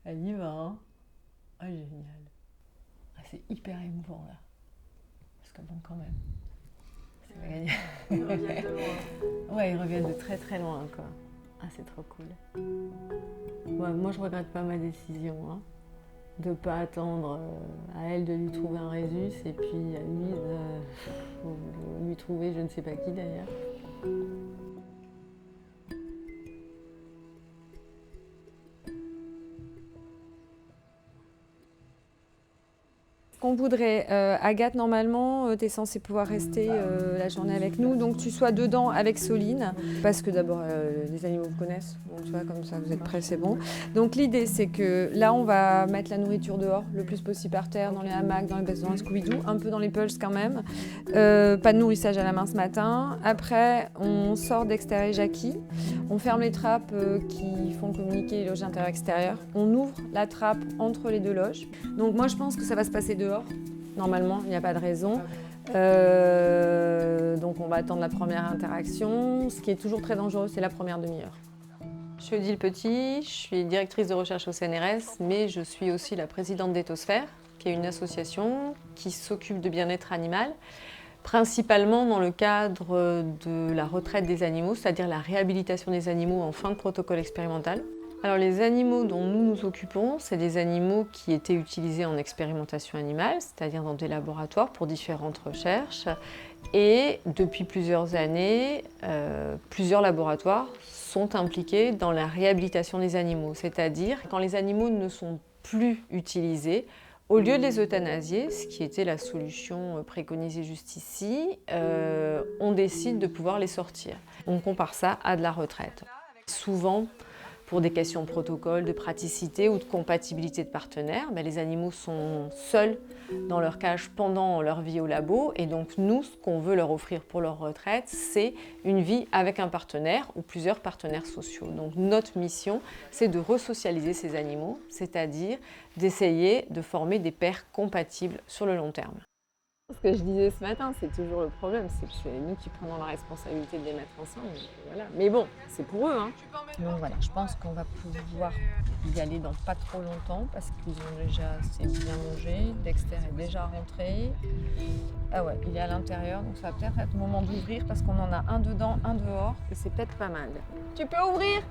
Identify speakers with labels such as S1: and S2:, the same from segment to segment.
S1: Elle y va, hein. Ah, génial. Ah, c'est hyper émouvant, là. Parce que bon, quand même. C'est pas gagné.
S2: Ils reviennent de loin.
S1: Ouais, ils reviennent de très très loin, quoi. Ah, c'est trop cool. Ouais, moi, je regrette pas ma décision, hein, de pas attendre à elle de lui trouver un Résus et puis à lui de lui trouver je ne sais pas qui d'ailleurs. Qu'on voudrait, Agathe, normalement, tu es censée pouvoir rester la journée avec nous, donc tu sois dedans avec Soline, parce que d'abord, les animaux vous connaissent, donc tu vois, comme ça, vous êtes prêts, c'est bon. Donc l'idée, c'est que là, on va mettre la nourriture dehors, le plus possible par terre, dans les hamacs, dans les Scooby-Doo, un peu dans les Pulse quand même. Pas de nourrissage à la main ce matin. Après, on sort Dexter et Jackie, on ferme les trappes qui font communiquer les loges intérieur-extérieur, on ouvre la trappe entre les deux loges. Donc moi, je pense que ça va se passer dehors. Normalement, il n'y a pas de raison. Donc on va attendre la première interaction. Ce qui est toujours très dangereux, c'est la première demi-heure. Je suis Odile Petit, je suis directrice de recherche au CNRS, mais je suis aussi la présidente d'Ethosphère, qui est une association qui s'occupe de bien-être animal, principalement dans le cadre de la retraite des animaux, c'est-à-dire la réhabilitation des animaux en fin de protocole expérimental. Alors les animaux dont nous nous occupons, c'est des animaux qui étaient utilisés en expérimentation animale, c'est-à-dire dans des laboratoires pour différentes recherches. Et depuis plusieurs années, plusieurs laboratoires sont impliqués dans la réhabilitation des animaux, c'est-à-dire quand les animaux ne sont plus utilisés, au lieu de les euthanasier, ce qui était la solution préconisée juste ici, on décide de pouvoir les sortir. On compare ça à de la retraite. Souvent, pour des questions de protocole, de praticité ou de compatibilité de partenaires, les animaux sont seuls dans leur cage pendant leur vie au labo. Et donc nous, ce qu'on veut leur offrir pour leur retraite, c'est une vie avec un partenaire ou plusieurs partenaires sociaux. Donc notre mission, c'est de resocialiser ces animaux, c'est-à-dire d'essayer de former des pairs compatibles sur le long terme. Ce que je disais ce matin, c'est toujours le problème, c'est que c'est nous qui prenons la responsabilité de les mettre ensemble. Voilà. Mais bon, c'est pour eux, hein. Donc voilà, je pense qu'on va pouvoir y aller dans pas trop longtemps parce qu'ils ont déjà assez bien mangé. Dexter est déjà rentré. Ah ouais, il est à l'intérieur, donc ça va peut-être être le moment d'ouvrir parce qu'on en a un dedans, un dehors, et c'est peut-être pas mal. Tu peux ouvrir ?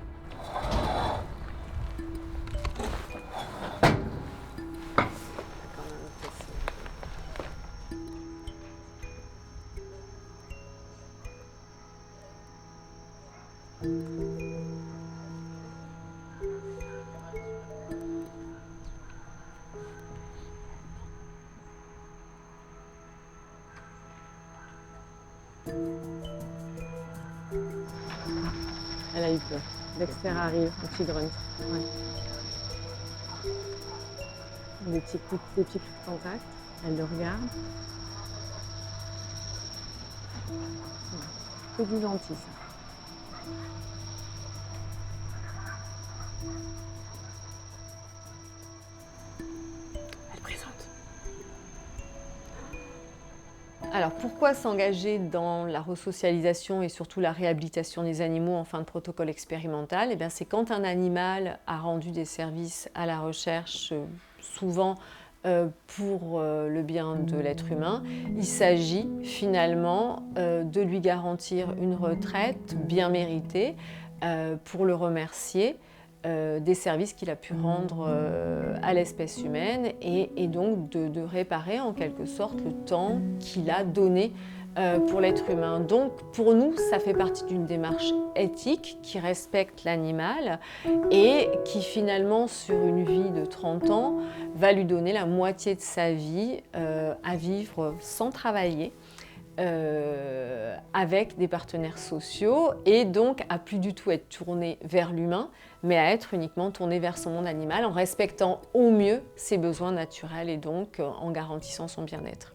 S1: Elle a eu peur. Dexter arrive, un petit grunt. Ouais. Des petits coups de contact. Elle le regarde. C'est du gentil, ça. Elle présente. Alors pourquoi s'engager dans la resocialisation et surtout la réhabilitation des animaux en fin de protocole expérimental ? Eh bien, c'est quand un animal a rendu des services à la recherche, souvent pour le bien de l'être humain, il s'agit finalement de lui garantir une retraite bien méritée pour le remercier des services qu'il a pu rendre à l'espèce humaine et donc de réparer en quelque sorte le temps qu'il a donné pour l'être humain. Donc pour nous, ça fait partie d'une démarche éthique qui respecte l'animal et qui finalement sur une vie de 30 ans va lui donner la moitié de sa vie à vivre sans travailler. Avec des partenaires sociaux et donc à plus du tout être tourné vers l'humain, mais à être uniquement tourné vers son monde animal en respectant au mieux ses besoins naturels et donc en garantissant son bien-être.